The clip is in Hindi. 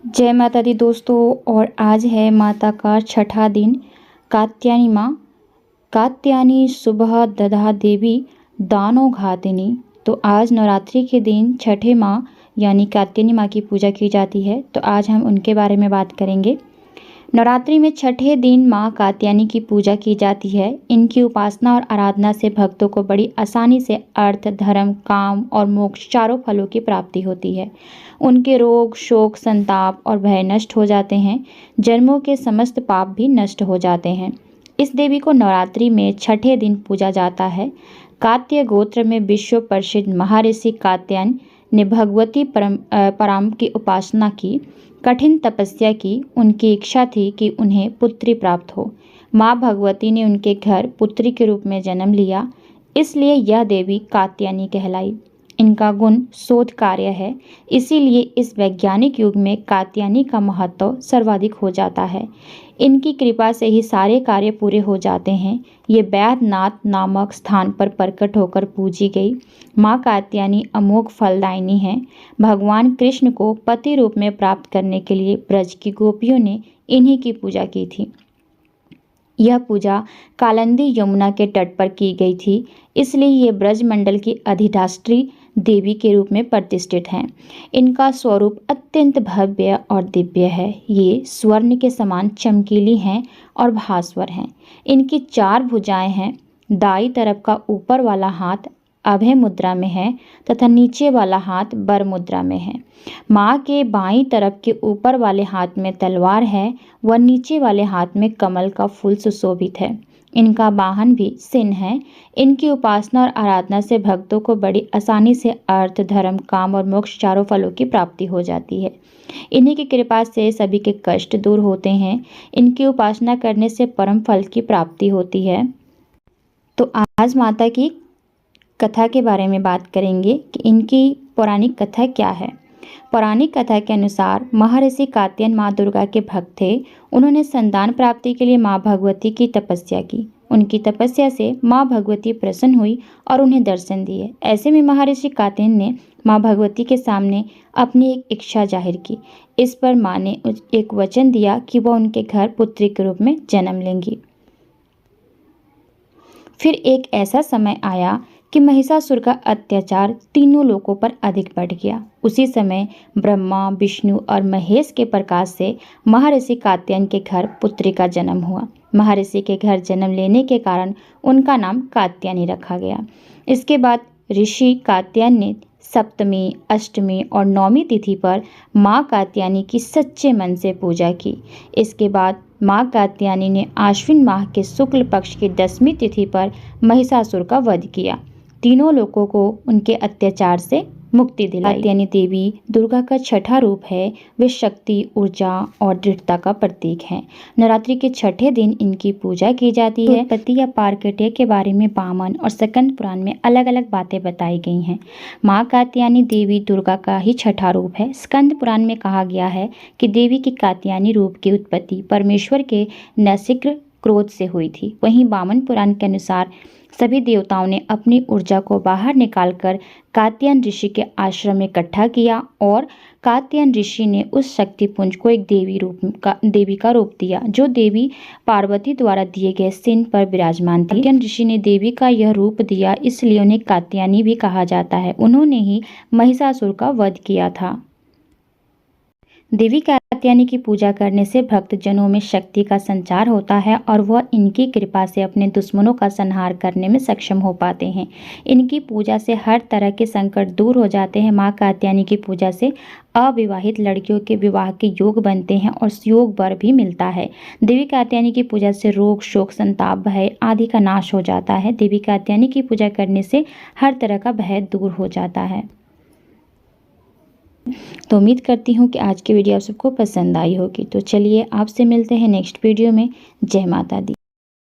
जय माता दी दोस्तों। और आज है माता का छठा दिन, कात्यायनी माँ। कात्यायनी सुबह दधा देवी दानो घातिनी। तो आज नवरात्रि के दिन छठे माँ यानी कात्यायनी माँ की पूजा की जाती है। तो आज हम उनके बारे में बात करेंगे। नवरात्रि में छठे दिन माँ कात्यायनी की पूजा की जाती है। इनकी उपासना और आराधना से भक्तों को बड़ी आसानी से अर्थ, धर्म, काम और मोक्ष चारों फलों की प्राप्ति होती है। उनके रोग, शोक, संताप और भय नष्ट हो जाते हैं। जन्मों के समस्त पाप भी नष्ट हो जाते हैं। इस देवी को नवरात्रि में छठे दिन पूजा जाता है। कात्य गोत्र में विश्व प्रसिद्ध महर्षि कात्यायन ने भगवती पराम की उपासना की, कठिन तपस्या की। उनकी इच्छा थी कि उन्हें पुत्री प्राप्त हो। माँ भगवती ने उनके घर पुत्री के रूप में जन्म लिया, इसलिए यह देवी कात्यायनी कहलाई। इनका गुण शोध कार्य है, इसीलिए इस वैज्ञानिक युग में कात्यायनी का महत्व सर्वाधिक हो जाता है। इनकी कृपा से ही सारे कार्य पूरे हो जाते हैं। ये बैद्यनाथ नामक स्थान पर प्रकट होकर पूजी गई माँ कात्यायनी अमोघ फलदायिनी है। भगवान कृष्ण को पति रूप में प्राप्त करने के लिए ब्रज की गोपियों ने इन्हीं की पूजा की थी। यह पूजा कालिंदी यमुना के तट पर की गई थी, इसलिए ये ब्रजमंडल की अधिष्ठात्री देवी के रूप में प्रतिष्ठित हैं। इनका स्वरूप अत्यंत भव्य और दिव्य है। ये स्वर्ण के समान चमकीली हैं और भास्वर हैं। इनकी 4 भुजाएं हैं। दाईं तरफ का ऊपर वाला हाथ अभय मुद्रा में है तथा नीचे वाला हाथ बर मुद्रा में है। माँ के बाईं तरफ के ऊपर वाले हाथ में तलवार है व नीचे वाले हाथ में कमल का फूल सुशोभित है। इनका वाहन भी सिंह है। इनकी उपासना और आराधना से भक्तों को बड़ी आसानी से अर्थ, धर्म, काम और मोक्ष चारों फलों की प्राप्ति हो जाती है। इन्हीं की कृपा से सभी के कष्ट दूर होते हैं। इनकी उपासना करने से परम फल की प्राप्ति होती है। तो आज माता की कथा के बारे में बात करेंगे कि इनकी पौराणिक कथा क्या है। पौराणिक कथा के अनुसार महर्षि कात्यायन माँ दुर्गा के भक्त थे। उन्होंने संतान प्राप्ति के लिए माँ भगवती की तपस्या की। उनकी तपस्या से माँ भगवती प्रसन्न हुई और उन्हें दर्शन दिए। ऐसे में महर्षि कात्यायन ने माँ भगवती के सामने अपनी एक इच्छा जाहिर की। इस पर माँ ने एक वचन दिया कि वह उनके घर पुत्री के रूप में जन्म लेंगी। फिर एक ऐसा समय आया कि महिषासुर का अत्याचार तीनों लोकों पर अधिक बढ़ गया। उसी समय ब्रह्मा, विष्णु और महेश के प्रकाश से महर्षि कात्यायन के घर पुत्री का जन्म हुआ। महर्षि के घर जन्म लेने के कारण उनका नाम कात्यायनी रखा गया। इसके बाद ऋषि कात्यायन ने सप्तमी, अष्टमी और नौमी तिथि पर माँ कात्यायनी की सच्चे मन से पूजा की। इसके बाद माँ कात्यायनी ने आश्विन माह के शुक्ल पक्ष की 10वीं तिथि पर महिषासुर का वध किया। तीनों लोगों को उनके अत्याचार से मुक्ति दिलाई। कात्यायनी देवी दुर्गा का छठा रूप है। वे शक्ति, ऊर्जा और दृढ़ता का प्रतीक हैं। नवरात्रि के छठे दिन इनकी पूजा की जाती है। उत्पत्ति या पारकट्य के बारे में वामन और स्कंद पुराण में अलग अलग बातें बताई गई हैं। माँ कात्यायनी देवी दुर्गा का ही छठा रूप है। स्कंद पुराण में कहा गया है कि देवी की कात्यायनी रूप की उत्पत्ति परमेश्वर के नैसर्गिक क्रोध से हुई थी। वहीं वामन पुराण के अनुसार सभी देवताओं ने अपनी ऊर्जा को बाहर निकालकर कात्यायन ऋषि के आश्रम में इकट्ठा किया और कात्यायन ऋषि ने उस शक्तिपुंज को एक देवी का रूप दिया, जो देवी पार्वती द्वारा दिए गए सिंह पर विराजमान थी। कात्यायन ऋषि ने देवी का यह रूप दिया, इसलिए उन्हें कात्यायनी भी कहा जाता है। उन्होंने ही महिषासुर का वध किया था। देवी कात्यायनी की पूजा करने से भक्तजनों में शक्ति का संचार होता है और वह इनकी कृपा से अपने दुश्मनों का संहार करने में सक्षम हो पाते हैं। इनकी पूजा से हर तरह के संकट दूर हो जाते हैं। माँ कात्यायनी की पूजा से अविवाहित लड़कियों के विवाह के योग बनते हैं और योग वर भी मिलता है। देवी कात्यायनी की पूजा से रोग, शोक, संताप, भय आदि का नाश हो जाता है। देवी कात्यायनी की पूजा करने से हर तरह का भय दूर हो जाता है। तो उम्मीद करती हूँ कि आज की वीडियो आप सबको पसंद आई होगी। तो चलिए आपसे मिलते हैं नेक्स्ट वीडियो में। जय माता दी।